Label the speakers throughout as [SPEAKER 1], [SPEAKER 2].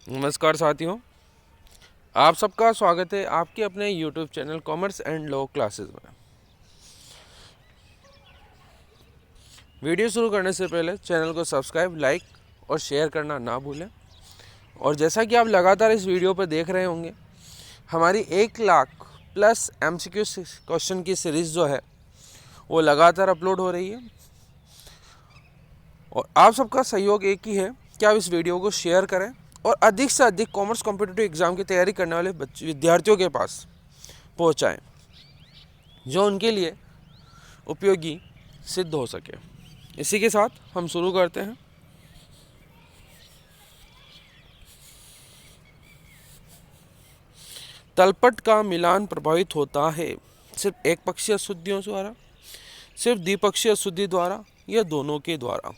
[SPEAKER 1] नमस्कार साथियों, आप सबका स्वागत है आपके अपने YouTube channel commerce and law classes में। वीडियो शुरू करने से पहले चैनल को सब्सक्राइब, लाइक और शेयर करना ना भूलें। और जैसा कि आप लगातार इस वीडियो पर देख रहे होंगे, हमारी 1 लाख प्लस MCQ क्वेश्चन की सीरीज़ जो है वो लगातार अपलोड हो रही है। और आप सबका सहयोग एक ही है कि आप इस वीडियो को शेयर करें और अधिक से अधिक कॉमर्स कॉम्पिटिटिव एग्ज़ाम की तैयारी करने वाले विद्यार्थियों के पास पहुंचाएं, जो उनके लिए उपयोगी सिद्ध हो सके। इसी के साथ हम शुरू करते हैं। तलपट का मिलान प्रभावित होता है सिर्फ एक पक्षीय अशुद्धियों द्वारा, सिर्फ द्विपक्षीय अशुद्धि द्वारा या दोनों के द्वारा।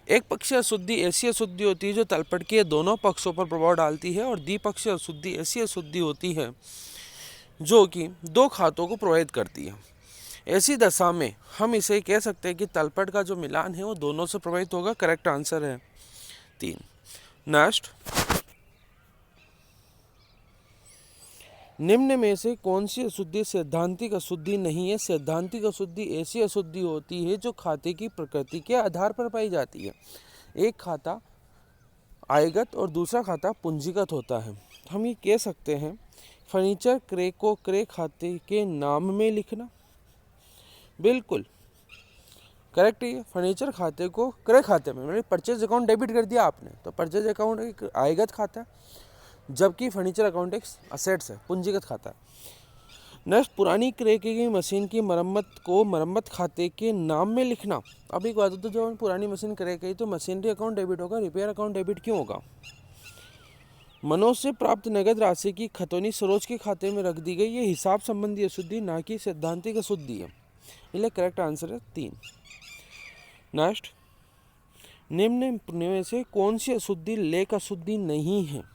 [SPEAKER 1] एक पक्षीय अशुद्धि ऐसी अशुद्धि होती है जो तलपट के दोनों पक्षों पर प्रभाव डालती है, और द्विपक्षीय अशुद्धि ऐसी अशुद्धि होती है जो कि दो खातों को प्रभावित करती है। ऐसी दशा में हम इसे कह सकते हैं कि तलपट का जो मिलान है वो दोनों से प्रभावित होगा। करेक्ट आंसर है 3। नेक्स्ट, निम्न में से कौन सी अशुद्धि सैद्धांतिक अशुद्धि नहीं है? सैद्धांतिक अशुद्धि ऐसी अशुद्धि होती है जो खाते की प्रकृति के आधार पर पाई जाती है। एक खाता आयगत और दूसरा खाता पूंजीगत होता है। हम ये कह सकते हैं फर्नीचर क्रय को क्रय खाते के नाम में लिखना। बिल्कुल करेक्ट है। फर्नीचर खाते को क्रय खाते में, मैंने परचेज अकाउंट डेबिट कर दिया आपने, तो परचेज अकाउंट एक आयगत खाता है, जबकि फर्नीचर अकाउंट एक असेट्स है, पूंजीगत खाता है। नेक्स्ट, पुरानी क्रय की गई मशीन की मरम्मत को मरम्मत खाते के नाम में लिखना। अब एक बात हो, तो जब पुरानी मशीन क्रय की तो मशीनरी अकाउंट डेबिट होगा, रिपेयर अकाउंट डेबिट क्यों होगा? मनोज से प्राप्त नगद राशि की खतौनी सरोज के खाते में रख दी गई, ये हिसाब संबंधी अशुद्धि ना कि सैद्धांतिक अशुद्धि है। इसलिए करेक्ट आंसर है 3। नेक्स्ट, निम्न में से कौन सी अशुद्धि लेख अशुद्धि नहीं है?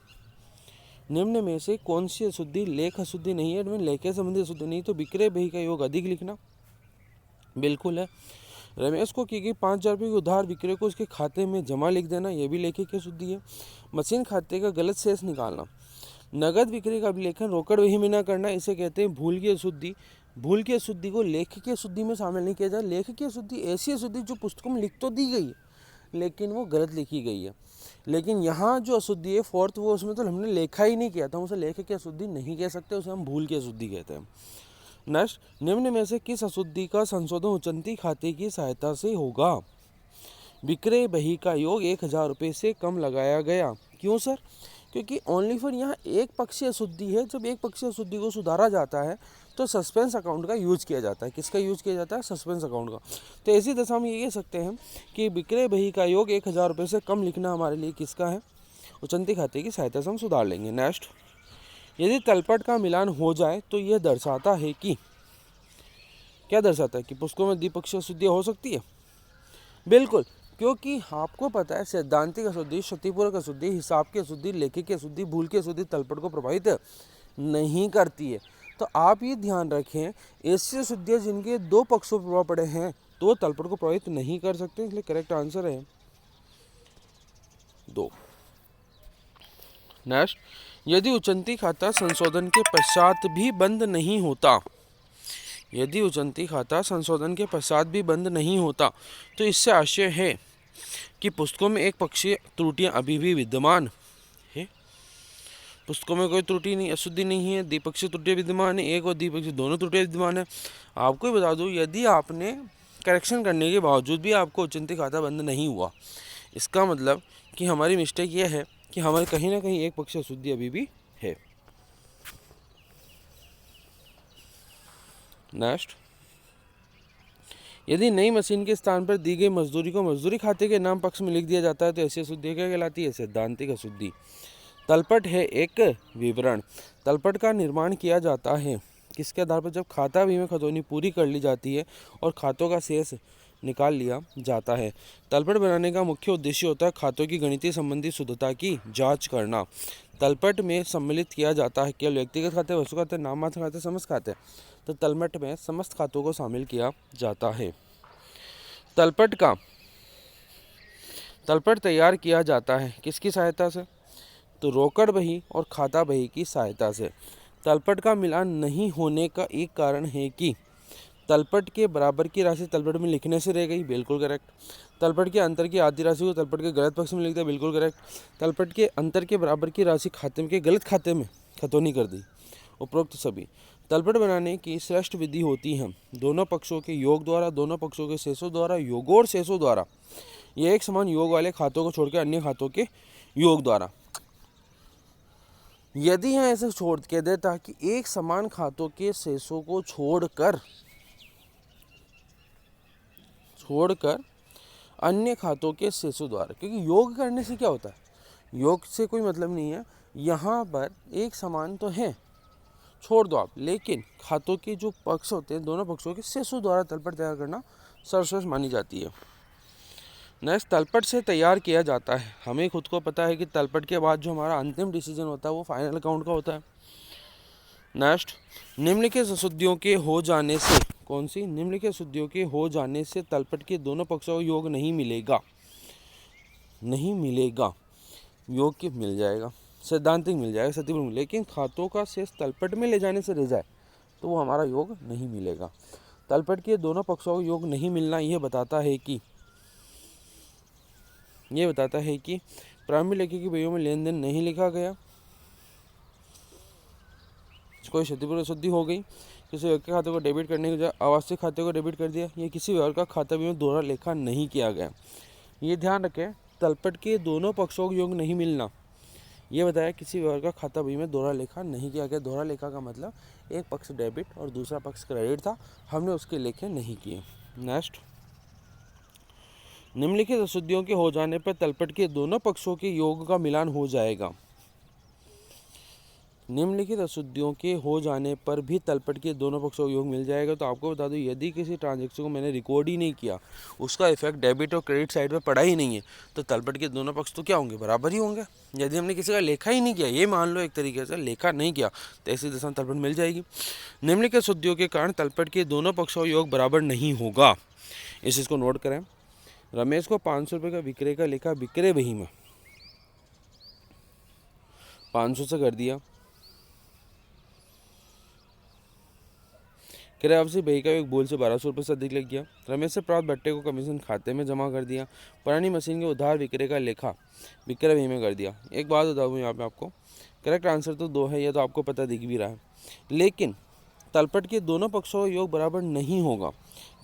[SPEAKER 1] निम्न में से कौन सी अशुद्धि लेख अशुद्धि नहीं है? लेख संबंधी अशुद्धि नहीं, तो विक्रय बही का योग अधिक लिखना। बिल्कुल है। रमेश को की गई 5,000 रुपये की उधार विक्रय को उसके खाते में जमा लिख देना, यह भी लेखे की अशुद्धि है। मशीन खाते का गलत शेष निकालना। नगद बिक्री का अभिलेखन रोकड़ वही में न करना, इसे कहते हैं भूल की अशुद्धि। भूल की अशुद्धि को लेख की अशुद्धि में शामिल नहीं किया जाए। लेख की अशुद्धि ऐसी अशुद्धि जो पुस्तकों में लिख तो दी गई है लेकिन वो गलत लिखी गई है। लेकिन यहाँ जो अशुद्धि है फोर्थ, वो उसमें तो हमने लेखा ही नहीं किया था, उसे लेख की अशुद्धि नहीं कह सकते, उसे हम भूल की अशुद्धि कहते हैं। नेक्स्ट, निम्न में से किस अशुद्धि का संशोधन उचंती खाते की सहायता से होगा? विक्रय बही का योग 1,000 रुपये से कम लगाया गया। क्यों सर? क्योंकि ओनली फॉर यहाँ एक पक्षीय अशुद्धि है। जब एक पक्षीय अशुद्धि को सुधारा जाता है तो सस्पेंस अकाउंट का यूज किया जाता है। किसका यूज किया जाता है? सस्पेंस अकाउंट का। तो ऐसी दशा में ये कह सकते हैं कि विक्रय बही का योग 1,000 रुपये से कम लिखना हमारे लिए किसका है? उचंती खाते की सहायता से हम सुधार लेंगे। नेक्स्ट, यदि तलपट का मिलान हो जाए तो यह दर्शाता है कि, क्या दर्शाता है? कि पुस्तकों में द्विपक्षीय अशुद्धियाँ हो सकती है। बिल्कुल, क्योंकि आपको पता है सैद्धांतिक अशुद्धि, क्षतिपूरक अशुद्धि, हिसाब की अशुद्धि, लेखी की अशुद्धि, भूल की अशुद्धि तलपट को प्रभावित नहीं करती है। तो आप ये ध्यान रखें, ऐसी अशुद्धियाँ जिनके दो पक्षों पर प्रभाव पड़े हैं तो तलपट को प्रभावित नहीं कर सकते। इसलिए करेक्ट आंसर है 2। नेक्स्ट, यदि उचंती खाता संशोधन के पश्चात भी बंद नहीं होता, यदि उचंती खाता संशोधन के पश्चात भी बंद नहीं होता तो इससे आशय है कि पुस्तकों में एक पक्षीय त्रुटियां अभी भी विद्यमान है। पुस्तकों में कोई त्रुटि नहीं, अशुद्धि नहीं है, द्विपक्षीय त्रुटियां विद्यमान है, एक और द्विपक्षीय दोनों त्रुटियां विद्यमान है। आपको बता दूं, यदि आपने करेक्शन करने के बावजूद भी आपको उचंती खाता बंद नहीं हुआ, इसका मतलब कि हमारी मिस्टेक यह है कि हमारे कहीं ना कहीं एक पक्षीय अशुद्धि अभी भी है। नेक्स्ट, यदि नई मशीन के स्थान पर दी गई मजदूरी को मजदूरी खाते के नाम पक्ष में लिख दिया जाता है तो ऐसी अशुद्धि क्या कहलाती है? सैद्धांतिक अशुद्धि। तलपट है एक विवरण। तलपट का निर्माण किया जाता है किसके आधार पर? जब खाता भी में खतौनी पूरी कर ली जाती है और खातों का शेष निकाल लिया जाता है। तलपट बनाने का मुख्य उद्देश्य होता है खातों की गणितीय संबंधी शुद्धता की जांच करना। तलपट में सम्मिलित किया जाता है केवल व्यक्तिगत खाते, वस्तु खाते, नाम मात्र खाते, समस्त खाते। तो तलपट में समस्त खातों को शामिल किया जाता है। तलपट तैयार किया जाता है किसकी सहायता से? तो रोकड़ बही और खाता बही की सहायता से। तलपट का मिलान नहीं होने का एक कारण है कि तलपट के बराबर की राशि तलपट में लिखने से रह गई, बिल्कुल करेक्ट। तलपट के अंतर की आधी राशि को तलपट के गलत पक्ष में लिख दिया, बिल्कुल करेक्ट। तलपट के अंतर के बराबर की राशि खाते के गलत खाते में खतौनी कर दी, उपरोक्त सभी। तलपट बनाने की श्रेष्ठ विधि होती है दोनों पक्षों के योग द्वारा, दोनों पक्षों के शेषों द्वारा, योगों और शेषों द्वारा, यह एक समान योग वाले खातों को छोड़कर अन्य खातों के योग द्वारा। यदि यहाँ ऐसे छोड़ के देता कि एक समान खातों के शेषों को छोड़कर अन्य खातों के शेषों द्वारा, क्योंकि योग करने से क्या होता है, योग से कोई मतलब नहीं है। यहाँ पर एक समान तो है, छोड़ दो आप, लेकिन खातों के जो पक्ष होते हैं दोनों पक्षों के शेषों द्वारा तलपट तैयार करना सर्वश्रेष्ठ मानी जाती है। नेक्स्ट, तलपट से तैयार किया जाता है। हमें खुद को पता है कि तलपट के बाद जो हमारा अंतिम डिसीजन होता है वो फाइनल अकाउंट का होता है। नेक्स्ट, निम्नलिखित अशुद्धियों के हो जाने से, कौन सी, निम्नलिखित अशुद्धियों के हो जाने से तलपट के दोनों पक्षों को योग नहीं मिलेगा, योग के मिल जाएगा, सैद्धांतिक मिल जाएगा, सतीपूर्ण, लेकिन खातों का शेष तलपट में ले जाने से रह जाए तो वो हमारा योग नहीं मिलेगा। तलपट के दोनों पक्षों को योग नहीं मिलना यह बताता है कि प्रारंभिक लेखे की बहियों में लेन देन नहीं लिखा गया, कोई क्षतिपूर्व अशुद्धि हो गई, किसी व्यक्ति के खाते को डेबिट करने के बजाय आवश्यक खाते को डेबिट कर दिया, या किसी व्यवहार का खाता भी में दोहरा लेखा नहीं किया गया। ये ध्यान रखें, तलपट के दोनों पक्षों को योग नहीं मिलना, ये बताया किसी व्यवहार का खाता बही में दोहरा लेखा नहीं किया गया। दोहरा लेखा का मतलब एक पक्ष डेबिट और दूसरा पक्ष क्रेडिट था, हमने उसके लेखे नहीं किए। नेक्स्ट, निम्नलिखित अशुद्धियों के हो जाने पर तलपट के दोनों पक्षों के योग का मिलान हो जाएगा। निम्नलिखित अशुद्धियों के हो जाने पर भी तलपट के दोनों पक्षों को योग मिल जाएगा। तो आपको बता दूं, यदि किसी ट्रांजैक्शन को मैंने रिकॉर्ड ही नहीं किया, उसका इफेक्ट डेबिट और क्रेडिट साइड पे पड़ा ही नहीं है, तो तलपट के दोनों पक्ष तो क्या होंगे, बराबर ही होंगे। यदि हमने किसी का लेखा ही नहीं किया, ये मान लो एक तरीके से लेखा नहीं किया, तो ऐसी दशा में तलपट मिल जाएगी। निम्नलिखित अशुद्धियों के कारण तलपट के दोनों पक्षों का योग बराबर नहीं होगा। इस चीज़ को नोट करें। रमेश को 500 रुपये का विक्रय का लेखा विक्रय बही में 500 से कर दिया, क्रय वापसी बही का एक भूल से 1200 रुपये से अधिक लग गया। रमेश से प्राप्त भट्टे को कमीशन खाते में जमा कर दिया। पुरानी मशीन के उधार विक्रय का लेखा विक्रय बही में कर दिया। एक बात बताऊँ यहाँ पे आपको, करेक्ट आंसर तो 2 है, यह तो आपको पता दिख भी रहा है, लेकिन तलपट के दोनों पक्षों का योग बराबर नहीं होगा।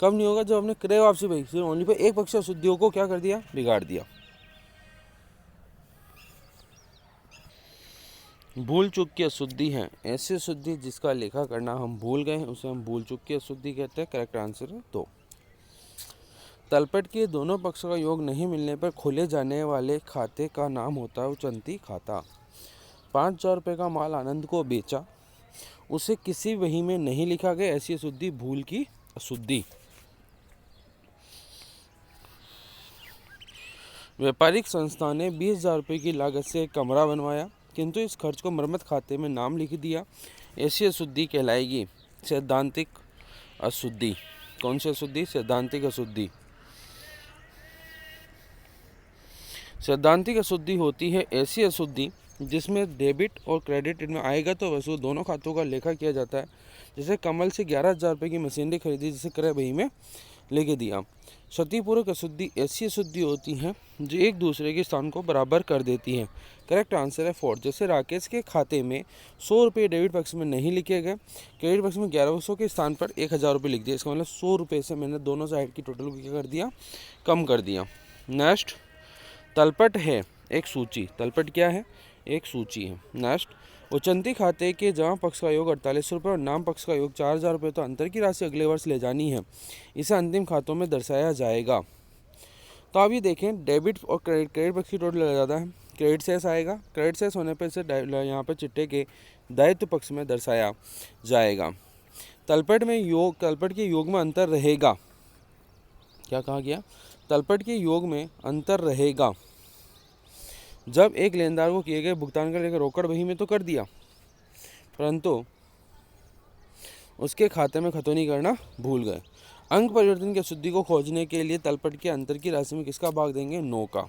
[SPEAKER 1] कब नहीं होगा, जब हमने क्रय वापसी बही से ओनली पे एक पक्ष अशुद्धियों को क्या कर दिया, बिगाड़ दिया। भूल चूक की अशुद्धि है ऐसी अशुद्धि जिसका लेखा करना हम भूल गए हैं, उसे हम भूल चूक की अशुद्धि कहते हैं। करेक्ट आंसर है 2। तलपट के दोनों पक्षों का योग नहीं मिलने पर खोले जाने वाले खाते का नाम होता है उचंती खाता। 5000 रुपये का माल आनंद को बेचा, उसे किसी बही में नहीं लिखा गया, ऐसी अशुद्धि भूल की अशुद्धि। व्यापारिक संस्था ने 20,000 रुपये की लागत से एक कमरा बनवाया, किंतु इस खर्च को मरम्मत खाते में नाम लिख दिया, ऐसी अशुद्धि कहलाएगी सैद्धांतिक अशुद्धि। कौन सी अशुद्धि, सैद्धांतिक अशुद्धि। सैद्धांतिक अशुद्धि होती है ऐसी अशुद्धि जिसमें डेबिट और क्रेडिट इनमें आएगा तो वसूल दोनों खातों का लेखा किया जाता है। जैसे कमल से 11,000 रुपये की मशीनरी खरीदी, जिसे क्रय बही में लेके दिया। क्षतिपूर्वक अशुद्धि ऐसी अशुद्धि होती है जो एक दूसरे के स्थान को बराबर कर देती है। करेक्ट आंसर है 4। जैसे राकेश के खाते में 100 रुपये डेबिट पक्ष में नहीं लिखे गए, क्रेडिट पक्ष में 1100 के स्थान पर 1000 रुपये लिख दिया। इसका मतलब 100 रुपये से मैंने दोनों साइड की टोटल को क्या कर दिया, कम कर दिया। नेक्स्ट, तलपट है एक सूची। तलपट क्या है, एक सूची है। नेक्स्ट, उचंती खाते के जमा पक्ष का योग 4800 रुपये और नाम पक्ष का योग 4000 रुपये, तो अंतर की राशि अगले वर्ष ले जानी है, इसे अंतिम खातों में दर्शाया जाएगा। तो आप ये देखें, डेबिट और क्रेडिट पक्ष की टोटल लग जाता है, क्रेडिट शेष आएगा, क्रेडिट शेष होने पर इसे यहाँ पर चिट्टे के दायित्व पक्ष में दर्शाया जाएगा। तलपट के योग में अंतर रहेगा। क्या कहा गया, तलपट के योग में अंतर रहेगा जब एक लेनदार को किए गए भुगतान का लेकर रोकड़ बही में तो कर दिया, परंतु उसके खाते में खतौनी करना भूल गए। अंक परिवर्तन की अशुद्धि को खोजने के लिए तलपट के अंतर की राशि में किसका भाग देंगे, 9 का।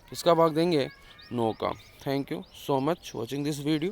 [SPEAKER 1] किसका भाग देंगे, नो काम। Thank you so much watching this video.